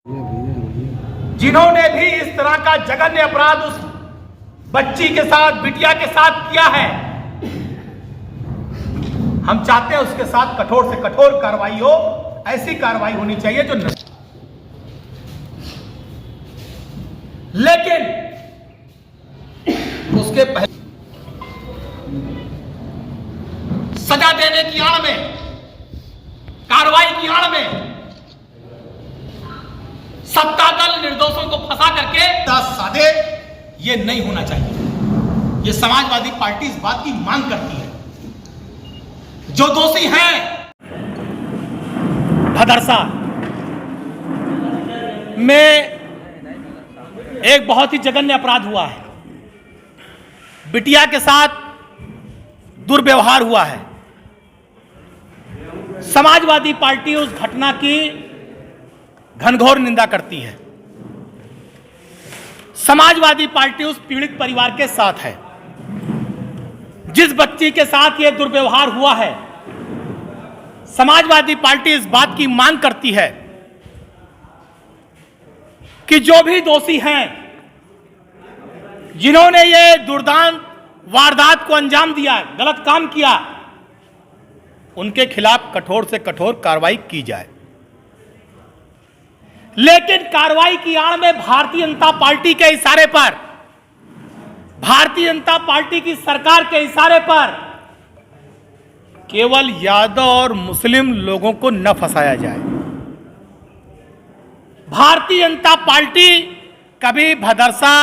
जिन्होंने भी इस तरह का जघन्य अपराध उस बच्ची के साथ, बिटिया के साथ किया है, हम चाहते हैं उसके साथ कठोर से कठोर कार्रवाई हो। ऐसी कार्रवाई होनी चाहिए जो लेकिन उसके पहले सजा देने की आड़ में, कार्रवाई की आड़ में सत्ता दल निर्दोषों को फंसा करके साधे, ये नहीं होना चाहिए। ये समाजवादी पार्टी इस बात की मांग करती है। जो दोषी हैं, भदरसा में एक बहुत ही जघन्य अपराध हुआ है, बिटिया के साथ दुर्व्यवहार हुआ है। समाजवादी पार्टी उस घटना की घनघोर निंदा करती है। समाजवादी पार्टी उस पीड़ित परिवार के साथ है। जिस बच्ची के साथ यह दुर्व्यवहार हुआ है, समाजवादी पार्टी इस बात की मांग करती है कि जो भी दोषी हैं, जिन्होंने ये दुर्दांत वारदात को अंजाम दिया, गलत काम किया, उनके खिलाफ कठोर से कठोर कार्रवाई की जाए। लेकिन कार्रवाई की आड़ में भारतीय जनता पार्टी के इशारे पर, भारतीय जनता पार्टी की सरकार के इशारे पर केवल यादव और मुस्लिम लोगों को न फंसाया जाए। भारतीय जनता पार्टी कभी भदरसा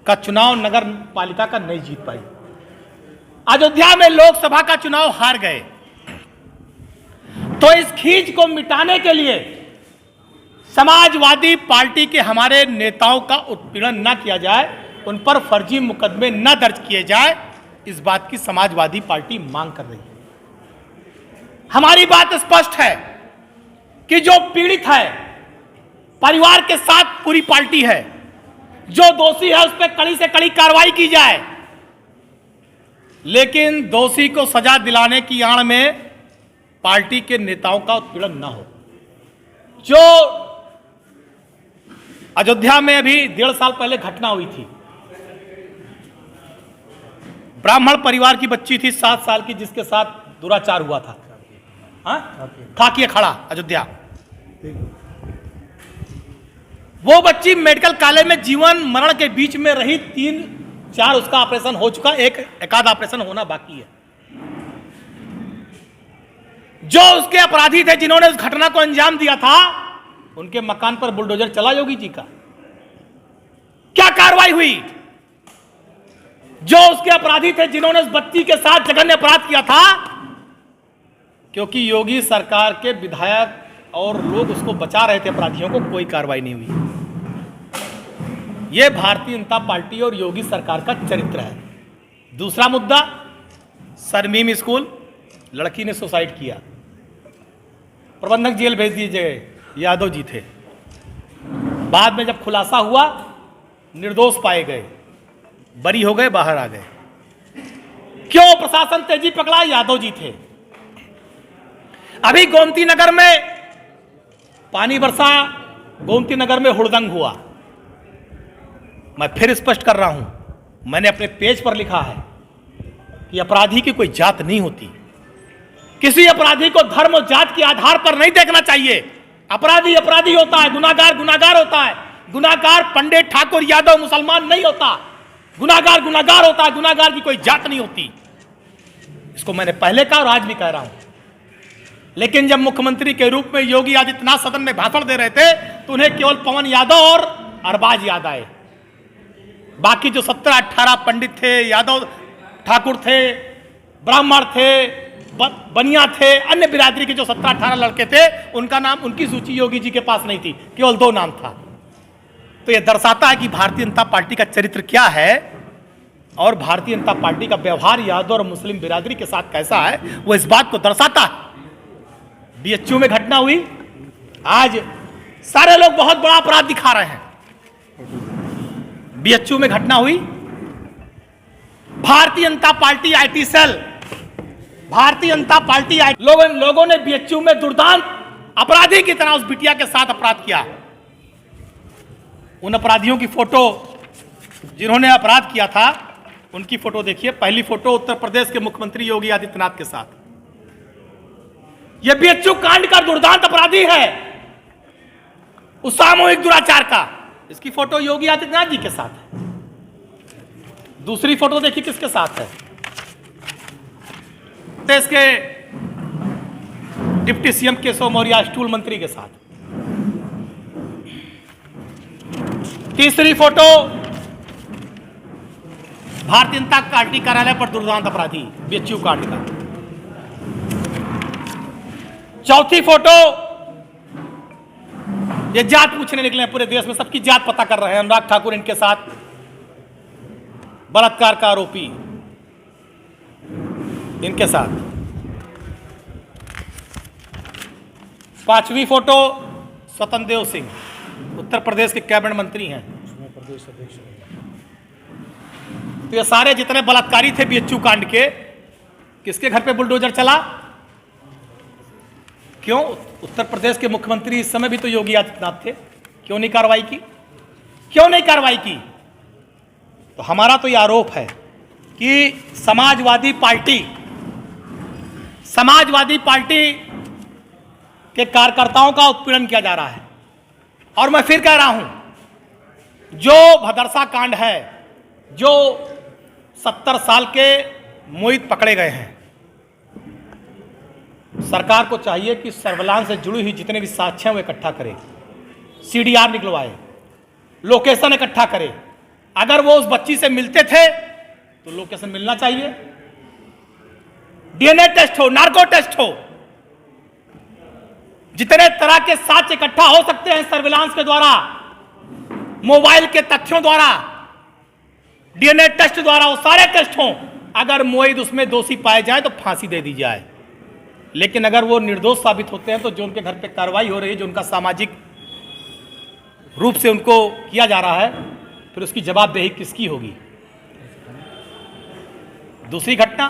का चुनाव नगर पालिका का नहीं जीत पाई। अयोध्या में लोकसभा का चुनाव हार गए, तो इस खींच को मिटाने के लिए समाजवादी पार्टी के हमारे नेताओं का उत्पीड़न न किया जाए, उन पर फर्जी मुकदमे न दर्ज किए जाए, इस बात की समाजवादी पार्टी मांग कर रही है। हमारी बात स्पष्ट है कि जो पीड़ित है, परिवार के साथ पूरी पार्टी है, जो दोषी है उस पर कड़ी से कड़ी कार्रवाई की जाए। लेकिन दोषी को सजा दिलाने की आड़ में पार्टी के नेताओं का उत्पीड़न न हो। जो अयोध्या में अभी 1.5 साल पहले घटना हुई थी, ब्राह्मण परिवार की बच्ची थी 7 साल की, जिसके साथ दुराचार हुआ था, खाकी खड़ा अयोध्या। वो बच्ची मेडिकल कॉलेज में जीवन मरण के बीच में रही। 3-4 उसका ऑपरेशन हो चुका, एक आध ऑपरेशन होना बाकी है। जो उसके अपराधी थे, जिन्होंने उस घटना को अंजाम दिया था, उनके मकान पर बुलडोजर चला योगी जी का। क्या कार्रवाई हुई? जो उसके अपराधी थे, जिन्होंने उस बच्ची के साथ जघन्य अपराध किया था, क्योंकि योगी सरकार के विधायक और लोग उसको बचा रहे थे अपराधियों को, कोई कार्रवाई नहीं हुई। यह भारतीय जनता पार्टी और योगी सरकार का चरित्र है। दूसरा मुद्दा, सरमीम स्कूल, लड़की ने सुसाइड किया, प्रबंधक जेल भेज दिए गए, यादव जी थे। बाद में जब खुलासा हुआ, निर्दोष पाए गए, बरी हो गए, बाहर आ गए। क्यों प्रशासन तेजी पकड़ा? यादव जी थे। अभी गोमती नगर में पानी बरसा, गोमती नगर में हुड़दंग हुआ। मैं फिर स्पष्ट कर रहा हूं, मैंने अपने पेज पर लिखा है कि अपराधी की कोई जात नहीं होती। किसी अपराधी को धर्म और जात के आधार पर नहीं देखना चाहिए। अपराधी अपराधी होता है, गुनाहगार गुनाहगार होता है। गुनाहगार पंडित, ठाकुर, यादव, मुसलमान नहीं होता। गुनाहगार गुनाहगार होता है, गुनाहगार की कोई जात नहीं होती। इसको मैंने पहले कहा और आज भी कह रहा हूं। लेकिन जब मुख्यमंत्री के रूप में योगी आदित्यनाथ सदन में भाषण दे रहे थे, तो उन्हें केवल पवन यादव और अरबाज याद आए। बाकी जो 17-18 पंडित थे, यादव ठाकुर थे, ब्राह्मण थे, बनिया थे, अन्य बिरादरी के जो 17-18 लड़के थे, उनका नाम, उनकी सूची योगी जी के पास नहीं थी, केवल 2 नाम था। तो यह दर्शाता है कि भारतीय जनता पार्टी का चरित्र क्या है और भारतीय जनता पार्टी का व्यवहार यादव और मुस्लिम बिरादरी के साथ कैसा है, वो इस बात को दर्शाता है। बीएचयू में घटना हुई, आज सारे लोग बहुत बड़ा अपराध दिखा रहे हैं। बीएचयू में घटना हुई, Bharatiya Janata party IT cell, Bharatiya Janata party लोगों ने बीएचयू में दुर्दांत अपराधी की तरह उस बिटिया के साथ अपराध किया। उन अपराधियों की फोटो, जिन्होंने अपराध किया था, उनकी फोटो देखिए। पहली फोटो उत्तर प्रदेश के मुख्यमंत्री योगी आदित्यनाथ के साथ। यह बीएचयू कांड का दुर्दांत अपराधी है, उस सामूहिक दुराचार का। इसकी फोटो योगी आदित्यनाथ जी के साथ है। दूसरी फोटो देखिए किसके साथ है, देश के deputy CM Keshav Maurya stool मंत्री के साथ। तीसरी फोटो भारतीय जनता पार्टी कार्यालय पर दुर्दांत अपराधी बीएचयू कांड का। चौथी फोटो, ये जात पूछने निकले पूरे देश में, सबकी जात पता कर रहे हैं। अनुराग ठाकुर इनके साथ, बलात्कार का आरोपी इनके साथ। पांचवी फोटो स्वतंत्र देव सिंह, उत्तर प्रदेश के कैबिनेट मंत्री हैं, प्रदेश अध्यक्ष। तो ये सारे जितने बलात्कारी थे बीएचयू कांड के, किसके घर पे बुलडोजर चला? क्यों? उत्तर प्रदेश के मुख्यमंत्री इस समय भी तो योगी आदित्यनाथ थे। क्यों नहीं कार्रवाई की? क्यों नहीं कार्रवाई की? तो हमारा तो यह आरोप है कि समाजवादी पार्टी के कार्यकर्ताओं का उत्पीड़न किया जा रहा है। और मैं फिर कह रहा हूं, जो भदरसा कांड है, जो 70 साल के मोहित पकड़े गए हैं, सरकार को चाहिए कि सर्विलांस से जुड़ी हुई जितने भी साक्ष्य हैं वो इकट्ठा करे, सीडीआर निकलवाए, लोकेशन इकट्ठा करे। अगर वो उस बच्ची से मिलते थे तो लोकेशन मिलना चाहिए, डीएनए टेस्ट हो, नार्को टेस्ट हो, जितने तरह के साक्ष्य इकट्ठा हो सकते हैं सर्विलांस के द्वारा, मोबाइल के तथ्यों द्वारा, डीएनए टेस्ट द्वारा, वो सारे टेस्ट हों। अगर मोहित उसमें दोषी पाए जाए तो फांसी दे दी जाए। लेकिन अगर वो निर्दोष साबित होते हैं तो जो उनके घर पे कार्रवाई हो रही है, जो उनका सामाजिक रूप से उनको किया जा रहा है, फिर उसकी जवाबदेही किसकी होगी? दूसरी घटना